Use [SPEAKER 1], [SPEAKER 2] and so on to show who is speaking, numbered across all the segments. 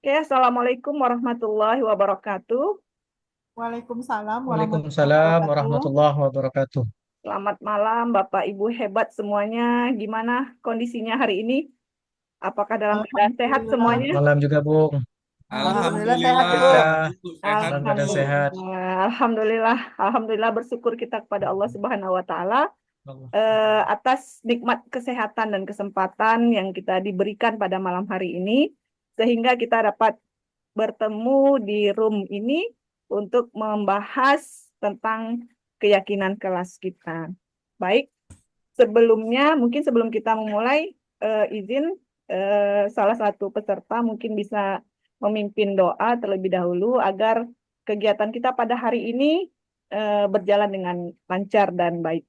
[SPEAKER 1] Oke, Assalamualaikum warahmatullahi wabarakatuh.
[SPEAKER 2] Waalaikumsalam warahmatullahi
[SPEAKER 3] Waalaikumsalam
[SPEAKER 2] wabarakatuh.
[SPEAKER 3] warahmatullahi wabarakatuh.
[SPEAKER 1] Selamat malam, Bapak Ibu hebat semuanya. Gimana kondisinya hari ini? Apakah dalam keadaan sehat
[SPEAKER 2] Alhamdulillah,
[SPEAKER 3] Selamat
[SPEAKER 1] semuanya?
[SPEAKER 3] malam juga, Bung.
[SPEAKER 2] alhamdulillah sehat,
[SPEAKER 1] Alhamdulillah.
[SPEAKER 2] Ibu.
[SPEAKER 3] Alhamdulillah
[SPEAKER 2] Ibu sehat,
[SPEAKER 3] dalam keadaan
[SPEAKER 2] Bu.
[SPEAKER 3] sehat.
[SPEAKER 1] Alhamdulillah. Alhamdulillah bersyukur kita kepada Allah Subhanahu wa taala atas nikmat kesehatan dan kesempatan yang kita diberikan pada malam hari ini sehingga kita dapat bertemu di room ini untuk membahas tentang keyakinan kelas kita. Baik, sebelumnya mungkin sebelum kita memulai izin salah satu peserta mungkin bisa memimpin doa terlebih dahulu agar kegiatan kita pada hari ini berjalan dengan lancar dan baik.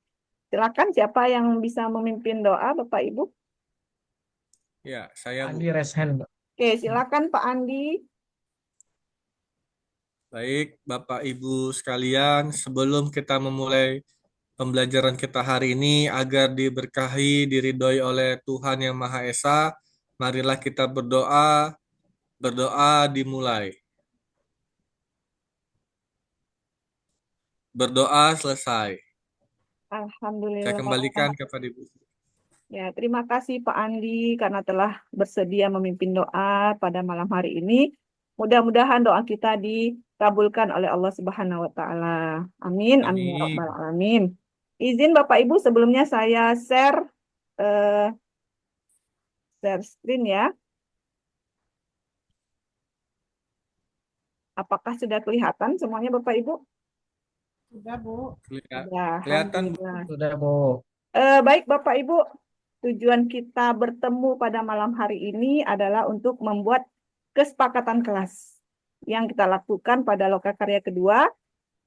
[SPEAKER 1] Silakan siapa yang bisa memimpin doa, Bapak Ibu?
[SPEAKER 2] Ya, saya Bu.
[SPEAKER 3] Andi raise hand, Mbak.
[SPEAKER 1] Oke, silakan Pak Andi.
[SPEAKER 2] Baik, Bapak Ibu sekalian, sebelum kita memulai pembelajaran kita hari ini agar diberkahi, diridhoi oleh Tuhan Yang Maha Esa, marilah kita berdoa. Berdoa dimulai. Berdoa selesai. Saya
[SPEAKER 1] Alhamdulillah.
[SPEAKER 2] kembalikan kepada Ibu.
[SPEAKER 1] Ya, terima kasih Pak Andi karena telah bersedia memimpin doa pada malam hari ini. Mudah-mudahan doa kita dikabulkan oleh Allah Subhanahu wa taala. Amin, amin ya
[SPEAKER 2] Amin.
[SPEAKER 1] rabbal alamin. Izin Bapak Ibu sebelumnya saya eh, share screen ya. Apakah sudah kelihatan semuanya Bapak Ibu?
[SPEAKER 2] Sudah, Bu.
[SPEAKER 1] Ya,
[SPEAKER 2] Kelihatan, Bu.
[SPEAKER 1] alhamdulillah.
[SPEAKER 3] Sudah, Bu.
[SPEAKER 1] Baik Bapak Ibu, tujuan kita bertemu pada malam hari ini adalah untuk membuat kesepakatan kelas yang kita lakukan pada lokakarya kedua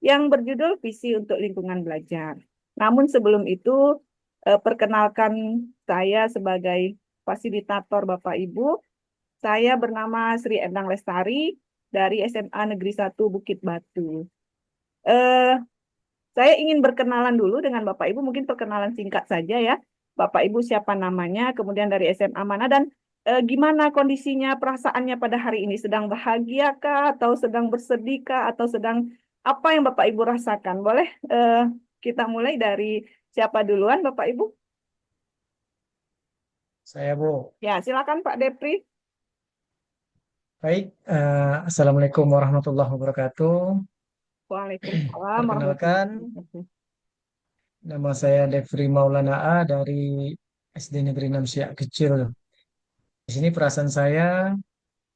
[SPEAKER 1] yang berjudul Visi untuk Lingkungan Belajar. Namun sebelum itu, perkenalkan saya sebagai fasilitator Bapak Ibu. Saya bernama Sri Endang Lestari dari SMA Negeri 1 Bukit Batu. Eh, saya ingin berkenalan dulu dengan Bapak Ibu, mungkin perkenalan singkat saja ya. Bapak Ibu siapa namanya, kemudian dari SMA mana, dan gimana kondisinya, perasaannya pada hari ini. Sedang bahagia kah, atau sedang bersedih kah, atau sedang apa yang Bapak Ibu rasakan? Boleh kita mulai dari siapa duluan, Bapak Ibu?
[SPEAKER 3] Saya, Bu.
[SPEAKER 1] Ya, silakan Pak Depri.
[SPEAKER 3] Baik, Assalamualaikum warahmatullahi wabarakatuh.
[SPEAKER 1] Waalaikumsalam warahmatullahi
[SPEAKER 3] Perkenalkan,
[SPEAKER 1] wabarakatuh.
[SPEAKER 3] nama saya Devri Maulana A dari SD Negeri 6 Siak Kecil. Di sini perasaan saya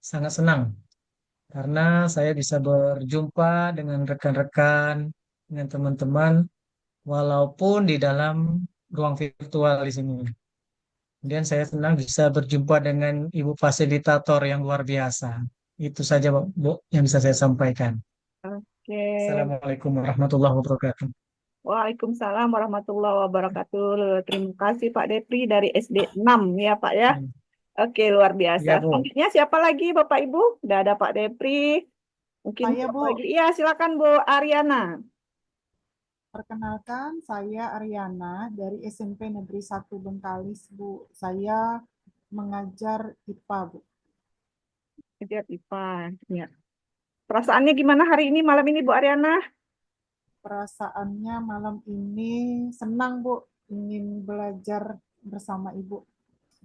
[SPEAKER 3] sangat senang karena saya bisa berjumpa dengan rekan-rekan, dengan teman-teman, walaupun di dalam ruang virtual di sini. Kemudian saya senang bisa berjumpa dengan Ibu Fasilitator yang luar biasa. Itu saja, Bu, yang bisa saya sampaikan.
[SPEAKER 1] Oke.
[SPEAKER 3] Assalamualaikum warahmatullahi wabarakatuh.
[SPEAKER 1] Waalaikumsalam warahmatullahi wabarakatuh. Terima kasih Pak Depri dari SD 6 ya Pak ya. Oke, luar biasa.
[SPEAKER 3] Ya, Bu.
[SPEAKER 1] Selanjutnya siapa lagi Bapak Ibu? Udah ada Pak Depri. Mungkin
[SPEAKER 2] Saya,
[SPEAKER 1] siapa
[SPEAKER 2] Bu.
[SPEAKER 1] lagi? Iya, silakan Bu Ariana.
[SPEAKER 2] Perkenalkan, saya Ariana dari SMP Negeri 1 Bengkalis, Bu. Saya mengajar IPA, Bu.
[SPEAKER 1] Kejar IPA. Ya. Perasaannya gimana hari ini, malam ini Bu Ariana?
[SPEAKER 2] Perasaannya malam ini senang, Bu, ingin belajar bersama Ibu.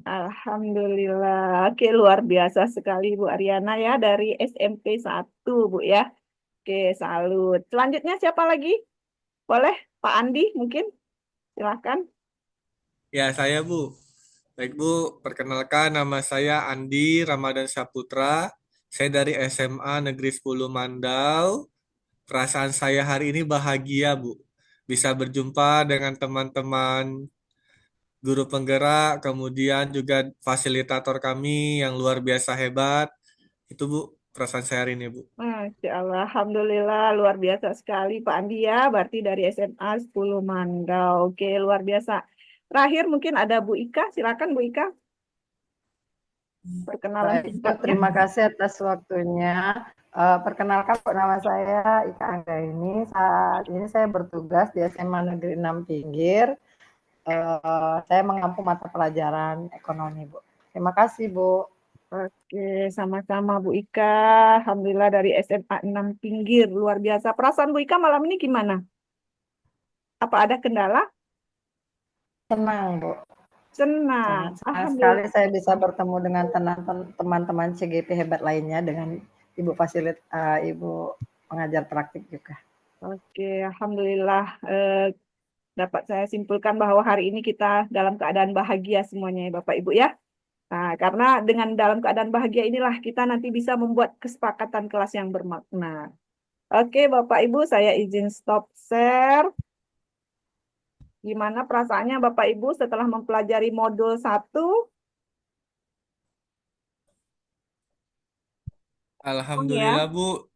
[SPEAKER 1] Alhamdulillah. Oke, luar biasa sekali Bu Ariana ya dari SMP 1 Bu ya. Oke, salut. Selanjutnya siapa lagi? Boleh Pak Andi mungkin? Silakan.
[SPEAKER 2] Ya, saya, Bu. Baik, Bu. Perkenalkan, nama saya Andi Ramadan Saputra. Saya dari SMA Negeri 10 Mandau. Perasaan saya hari ini bahagia, Bu. Bisa berjumpa dengan teman-teman guru penggerak, kemudian juga fasilitator kami yang luar biasa hebat. Itu, Bu, perasaan saya hari ini, Bu.
[SPEAKER 1] Masya Allah, Alhamdulillah luar biasa sekali Pak Andi ya, berarti dari SMA 10 Mandau. Oke, luar biasa. Terakhir mungkin ada Bu Ika, silakan Bu Ika, perkenalan
[SPEAKER 4] Baik, Bu,
[SPEAKER 1] singkatnya.
[SPEAKER 4] terima kasih atas waktunya. Perkenalkan, Bu, nama saya Ika Anggaini. Saat ini saya bertugas di SMA Negeri 6 Pinggir. Saya mengampu mata pelajaran ekonomi, Bu. Terima kasih, Bu.
[SPEAKER 1] Oke, sama-sama Bu Ika. Alhamdulillah dari SMA 6 Pinggir. Luar biasa. Perasaan Bu Ika malam ini gimana? Apa ada kendala?
[SPEAKER 4] Senang, Bu. Sangat
[SPEAKER 1] Senang.
[SPEAKER 4] senang sekali
[SPEAKER 1] Alhamdulillah.
[SPEAKER 4] saya bisa bertemu dengan teman-teman CGP hebat lainnya dengan Ibu pengajar praktik juga.
[SPEAKER 1] Oke, Alhamdulillah. Dapat saya simpulkan bahwa hari ini kita dalam keadaan bahagia semuanya ya Bapak Ibu ya. Nah, karena dengan dalam keadaan bahagia inilah kita nanti bisa membuat kesepakatan kelas yang bermakna. Oke, Bapak Ibu, saya izin stop share. Gimana perasaannya Bapak Ibu setelah mempelajari modul 1?
[SPEAKER 2] Alhamdulillah,
[SPEAKER 1] Ya.
[SPEAKER 2] Bu.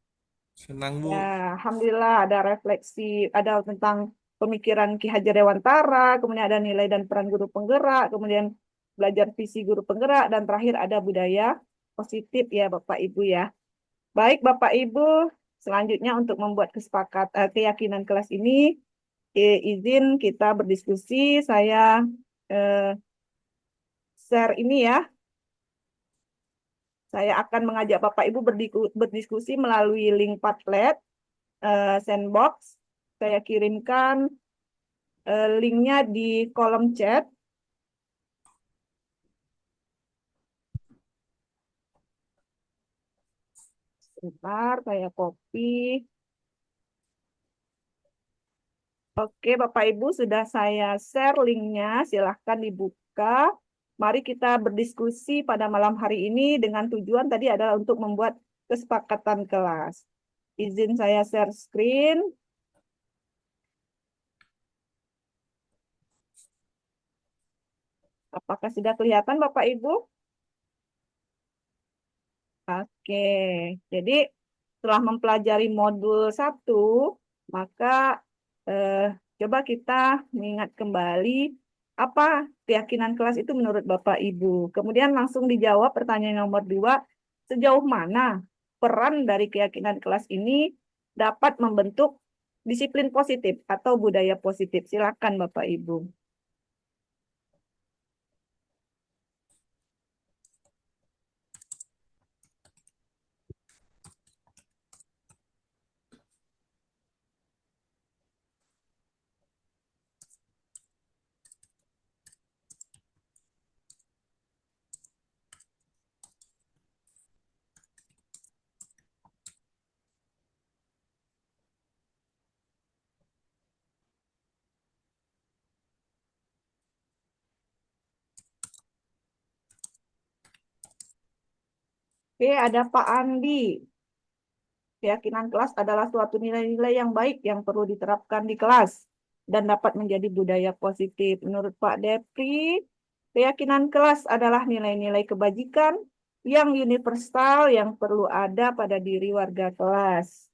[SPEAKER 2] Senang, Bu.
[SPEAKER 1] Ya, Alhamdulillah ada refleksi, ada tentang pemikiran Ki Hajar Dewantara, kemudian ada nilai dan peran guru penggerak, kemudian belajar visi guru penggerak, dan terakhir ada budaya positif ya Bapak Ibu ya. Baik Bapak Ibu, selanjutnya untuk membuat keyakinan kelas ini, izin kita berdiskusi, saya eh, share ini ya. Saya akan mengajak Bapak Ibu berdiskusi melalui link Padlet, Sandbox. Saya kirimkan linknya di kolom chat. Sebentar, saya copy. Oke, Bapak Ibu, sudah saya share linknya. Silahkan dibuka. Mari kita berdiskusi pada malam hari ini dengan tujuan tadi adalah untuk membuat kesepakatan kelas. Izin saya share screen. Apakah sudah kelihatan, Bapak Ibu? Oke, jadi setelah mempelajari modul 1, maka eh, coba kita mengingat kembali apa keyakinan kelas itu menurut Bapak Ibu. Kemudian langsung dijawab pertanyaan nomor 2, sejauh mana peran dari keyakinan kelas ini dapat membentuk disiplin positif atau budaya positif. Silakan Bapak Ibu. Oke, ada Pak Andi. Keyakinan kelas adalah suatu nilai-nilai yang baik yang perlu diterapkan di kelas dan dapat menjadi budaya positif. Menurut Pak Depri, keyakinan kelas adalah nilai-nilai kebajikan yang universal yang perlu ada pada diri warga kelas.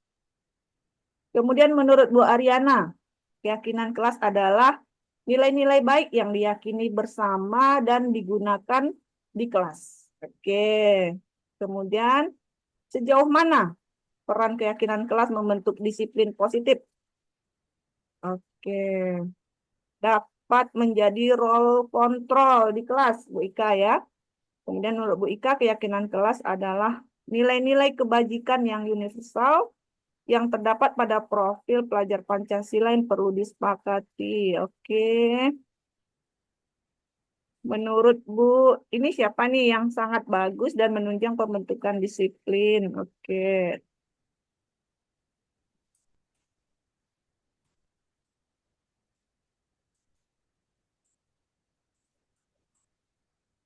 [SPEAKER 1] Kemudian menurut Bu Ariana, keyakinan kelas adalah nilai-nilai baik yang diyakini bersama dan digunakan di kelas. Oke. Kemudian sejauh mana peran keyakinan kelas membentuk disiplin positif? Oke. Dapat menjadi role control di kelas, Bu Ika ya. Kemudian menurut Bu Ika, keyakinan kelas adalah nilai-nilai kebajikan yang universal yang terdapat pada profil pelajar Pancasila yang perlu disepakati. Oke. Menurut Bu, ini siapa nih yang sangat bagus dan menunjang pembentukan disiplin? Oke.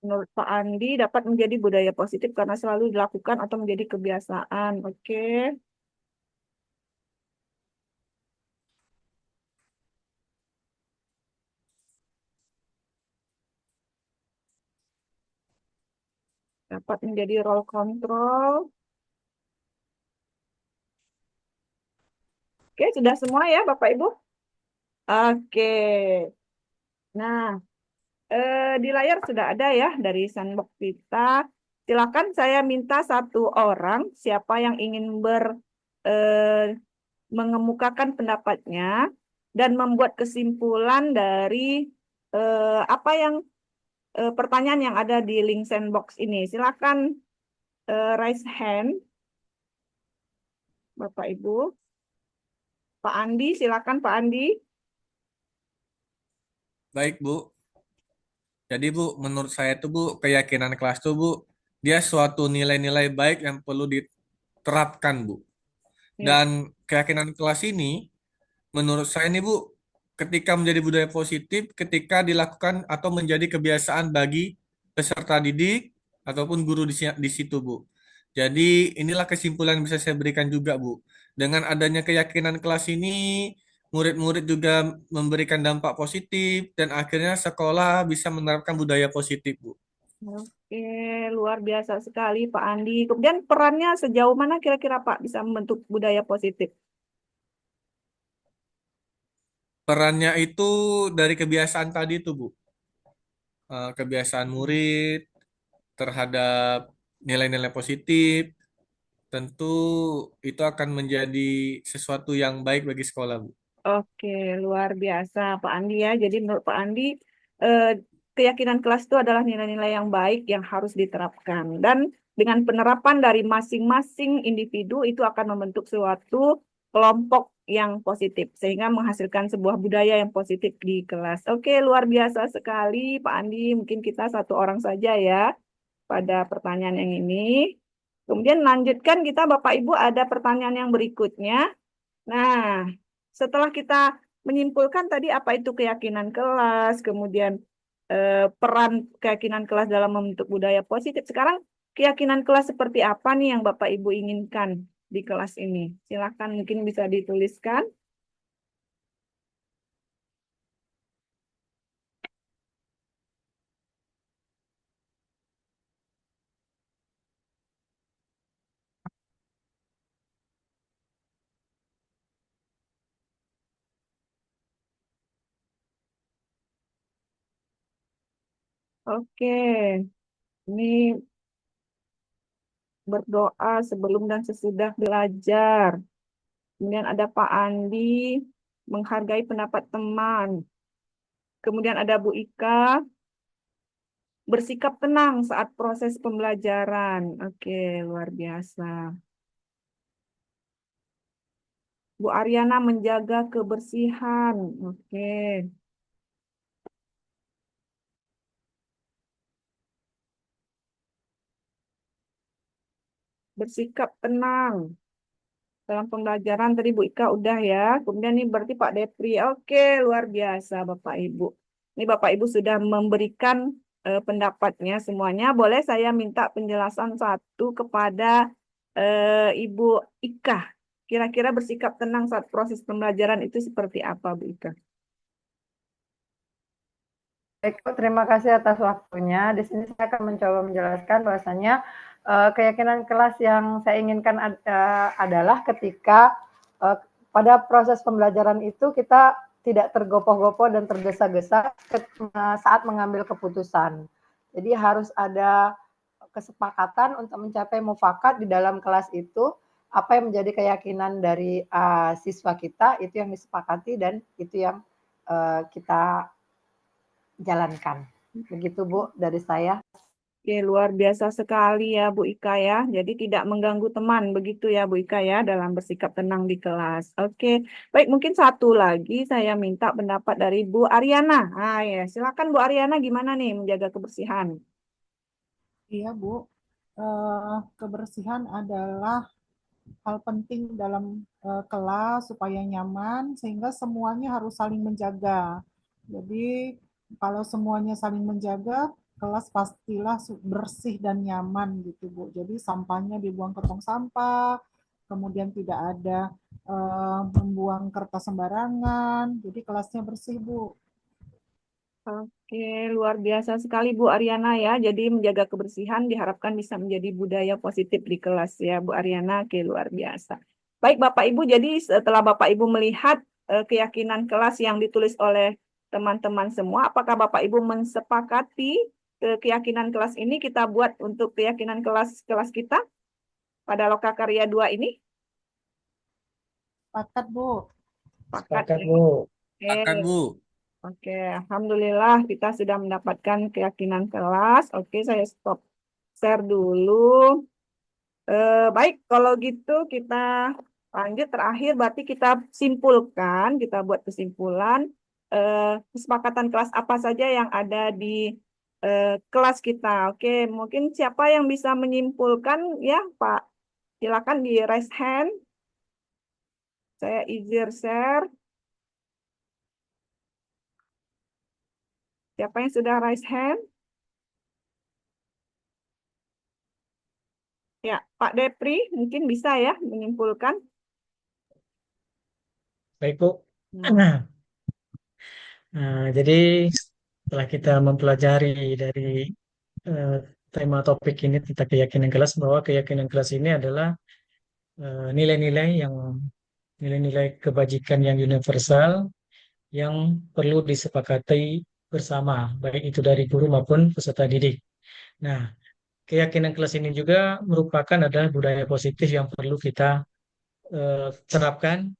[SPEAKER 1] Menurut Pak Andi, dapat menjadi budaya positif karena selalu dilakukan atau menjadi kebiasaan. Oke. Dapat menjadi role control. Oke, sudah semua ya Bapak Ibu? Oke. Nah, di layar sudah ada ya dari sandbox kita. Silakan saya minta satu orang, siapa yang ingin eh, mengemukakan pendapatnya dan membuat kesimpulan dari apa yang pertanyaan yang ada di link sandbox ini. Silakan raise hand, Bapak Ibu. Pak Andi, silakan Pak Andi.
[SPEAKER 2] Baik, Bu. Jadi, Bu, menurut saya tuh, Bu, keyakinan kelas tuh, Bu, dia suatu nilai-nilai baik yang perlu diterapkan, Bu.
[SPEAKER 1] Ya,
[SPEAKER 2] Dan keyakinan kelas ini, menurut saya nih, Bu, ketika menjadi budaya positif, ketika dilakukan atau menjadi kebiasaan bagi peserta didik ataupun guru di situ, Bu. Jadi, inilah kesimpulan yang bisa saya berikan juga, Bu. Dengan adanya keyakinan kelas ini, murid-murid juga memberikan dampak positif dan akhirnya sekolah bisa menerapkan budaya positif, Bu.
[SPEAKER 1] oke, luar biasa sekali Pak Andi. Kemudian perannya sejauh mana kira-kira Pak bisa membentuk budaya positif?
[SPEAKER 2] Perannya itu dari kebiasaan tadi tuh, Bu. Kebiasaan murid terhadap nilai-nilai positif, tentu itu akan menjadi sesuatu yang baik bagi sekolah, Bu.
[SPEAKER 1] Oke, luar biasa Pak Andi ya. Jadi menurut Pak Andi, eh, keyakinan kelas itu adalah nilai-nilai yang baik yang harus diterapkan. Dan dengan penerapan dari masing-masing individu itu akan membentuk suatu kelompok yang positif. Sehingga menghasilkan sebuah budaya yang positif di kelas. Oke, luar biasa sekali Pak Andi. Mungkin kita satu orang saja ya pada pertanyaan yang ini. Kemudian lanjutkan kita Bapak Ibu ada pertanyaan yang berikutnya. Nah, setelah kita menyimpulkan tadi apa itu keyakinan kelas, kemudian peran keyakinan kelas dalam membentuk budaya positif. Sekarang keyakinan kelas seperti apa nih yang Bapak Ibu inginkan di kelas ini? Silakan mungkin bisa dituliskan. Oke, ini berdoa sebelum dan sesudah belajar. Kemudian ada Pak Andi, menghargai pendapat teman. Kemudian ada Bu Ika, bersikap tenang saat proses pembelajaran. Oke, luar biasa. Bu Ariana menjaga kebersihan. Oke, bersikap tenang dalam pembelajaran tadi Bu Ika udah ya. Kemudian ini berarti Pak Depri. Oke, luar biasa Bapak Ibu. Ini Bapak Ibu sudah memberikan pendapatnya semuanya. Boleh saya minta penjelasan satu kepada Ibu Ika. Kira-kira bersikap tenang saat proses pembelajaran itu seperti apa, Bu Ika?
[SPEAKER 4] Baik, Bu, terima kasih atas waktunya. Di sini saya akan mencoba menjelaskan bahwasanya keyakinan kelas yang saya inginkan adalah ketika pada proses pembelajaran itu kita tidak tergopoh-gopoh dan tergesa-gesa saat mengambil keputusan. Jadi harus ada kesepakatan untuk mencapai mufakat di dalam kelas itu, apa yang menjadi keyakinan dari siswa kita itu yang disepakati dan itu yang kita jalankan. Begitu Bu dari saya.
[SPEAKER 1] Oke, luar biasa sekali ya Bu Ika ya. Jadi tidak mengganggu teman begitu ya Bu Ika ya dalam bersikap tenang di kelas. Oke, baik mungkin satu lagi saya minta pendapat dari Bu Ariana. Ah ya, silakan Bu Ariana gimana nih menjaga kebersihan?
[SPEAKER 5] Iya, Bu. Kebersihan adalah hal penting dalam kelas supaya nyaman, sehingga semuanya harus saling menjaga. Jadi, kalau semuanya saling menjaga, kelas pastilah bersih dan nyaman gitu, Bu. Jadi, sampahnya dibuang ke tong sampah, kemudian tidak ada membuang kertas sembarangan. Jadi, kelasnya bersih, Bu.
[SPEAKER 1] Oke, luar biasa sekali Bu Ariana ya. Jadi menjaga kebersihan diharapkan bisa menjadi budaya positif di kelas ya Bu Ariana. Oke, luar biasa. Baik Bapak Ibu, jadi setelah Bapak Ibu melihat keyakinan kelas yang ditulis oleh teman-teman semua, apakah Bapak Ibu mensepakati keyakinan kelas ini kita buat untuk keyakinan kelas kita pada Lokakarya 2 ini?
[SPEAKER 5] Sepakat, Bu.
[SPEAKER 1] Sepakat
[SPEAKER 3] Sepakat,
[SPEAKER 1] ya.
[SPEAKER 3] Bu.
[SPEAKER 1] Oke.
[SPEAKER 2] Akan, Bu.
[SPEAKER 1] Oke, Alhamdulillah kita sudah mendapatkan keyakinan kelas. Oke, saya stop share dulu. Baik, kalau gitu kita lanjut terakhir, berarti kita simpulkan, kita buat kesimpulan kesepakatan kelas apa saja yang ada di kelas kita. Oke, mungkin siapa yang bisa menyimpulkan ya, Pak? Silakan di raise hand. Saya izin share. Siapa yang sudah raise hand? Ya, Pak Depri mungkin bisa ya menyimpulkan.
[SPEAKER 3] Baik, Bu.
[SPEAKER 1] Hmm.
[SPEAKER 3] Jadi setelah kita mempelajari dari eh, tema topik ini tentang keyakinan kelas, bahwa keyakinan kelas ini adalah nilai-nilai nilai-nilai kebajikan yang universal yang perlu disepakati bersama, baik itu dari guru maupun peserta didik. Nah, keyakinan kelas ini juga merupakan adalah budaya positif yang perlu kita terapkan,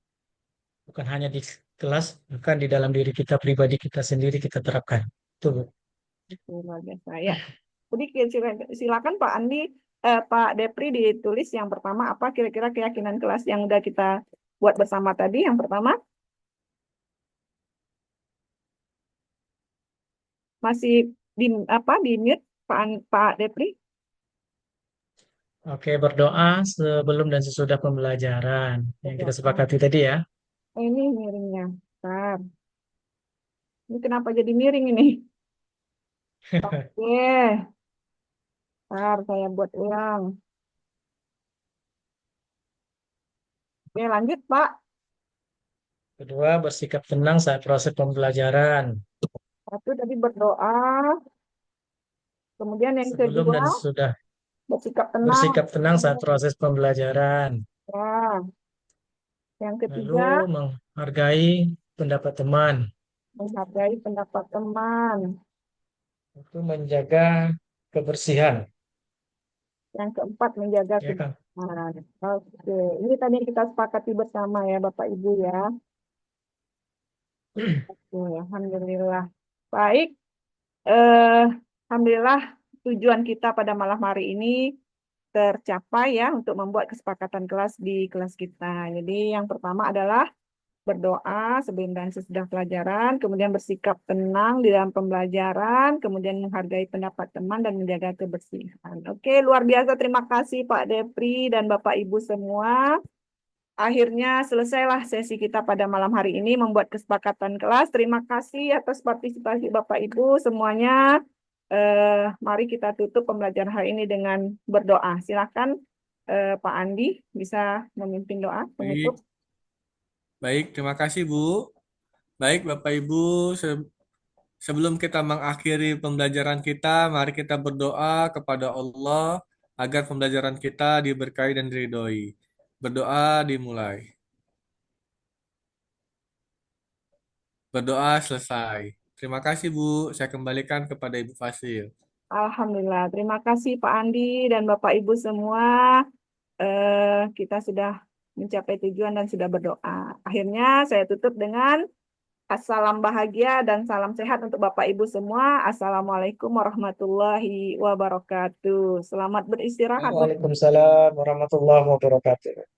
[SPEAKER 3] bukan hanya di kelas, bahkan di dalam diri kita pribadi kita sendiri kita terapkan. Itu, Bu.
[SPEAKER 1] Itu luar biasa ya. Jadi silakan Pak Andi, Pak Depri ditulis yang pertama apa kira-kira keyakinan kelas yang udah kita buat bersama tadi. Yang pertama masih di apa di mute Pak Depri.
[SPEAKER 3] Oke, berdoa sebelum dan sesudah pembelajaran yang kita
[SPEAKER 1] Berdoa.
[SPEAKER 3] sepakati tadi ya.
[SPEAKER 1] Oh, ini miringnya. Bentar. Ini kenapa jadi miring ini? Oke, bentar saya buat ulang. Oke, lanjut Pak.
[SPEAKER 3] Kedua, bersikap tenang saat proses pembelajaran.
[SPEAKER 1] Satu tadi berdoa. Kemudian yang
[SPEAKER 3] Sebelum
[SPEAKER 1] kedua
[SPEAKER 3] dan sesudah
[SPEAKER 1] bersikap tenang.
[SPEAKER 3] bersikap tenang saat proses pembelajaran.
[SPEAKER 1] Ya. Yang
[SPEAKER 3] Lalu
[SPEAKER 1] ketiga,
[SPEAKER 3] menghargai pendapat teman.
[SPEAKER 1] menghargai pendapat teman.
[SPEAKER 3] Itu menjaga kebersihan.
[SPEAKER 1] Yang keempat, menjaga
[SPEAKER 3] Ya kan?
[SPEAKER 1] kebersihan. Oke, ini tadi kita sepakati bersama ya Bapak Ibu ya. Oke, Alhamdulillah. Baik, Alhamdulillah tujuan kita pada malam hari ini tercapai ya untuk membuat kesepakatan kelas di kelas kita. Jadi yang pertama adalah berdoa sebelum dan sesudah pelajaran, kemudian bersikap tenang di dalam pembelajaran, kemudian menghargai pendapat teman dan menjaga kebersihan. Oke, luar biasa. Terima kasih Pak Depri dan Bapak Ibu semua. Akhirnya selesailah sesi kita pada malam hari ini membuat kesepakatan kelas. Terima kasih atas partisipasi Bapak Ibu semuanya. Mari kita tutup pembelajaran hari ini dengan berdoa. Silakan Pak Andi bisa memimpin doa
[SPEAKER 2] Baik,
[SPEAKER 1] penutup.
[SPEAKER 2] baik, terima kasih Bu. Baik Bapak Ibu, sebelum kita mengakhiri pembelajaran kita, mari kita berdoa kepada Allah agar pembelajaran kita diberkahi dan diridhoi. Berdoa dimulai. Berdoa selesai. Terima kasih Bu. Saya kembalikan kepada Ibu Fasil.
[SPEAKER 1] Alhamdulillah. Terima kasih Pak Andi dan Bapak Ibu semua. Kita sudah mencapai tujuan dan sudah berdoa. Akhirnya saya tutup dengan salam bahagia dan salam sehat untuk Bapak Ibu semua. Assalamualaikum warahmatullahi wabarakatuh. Selamat beristirahat.
[SPEAKER 3] Waalaikumsalam warahmatullahi wabarakatuh.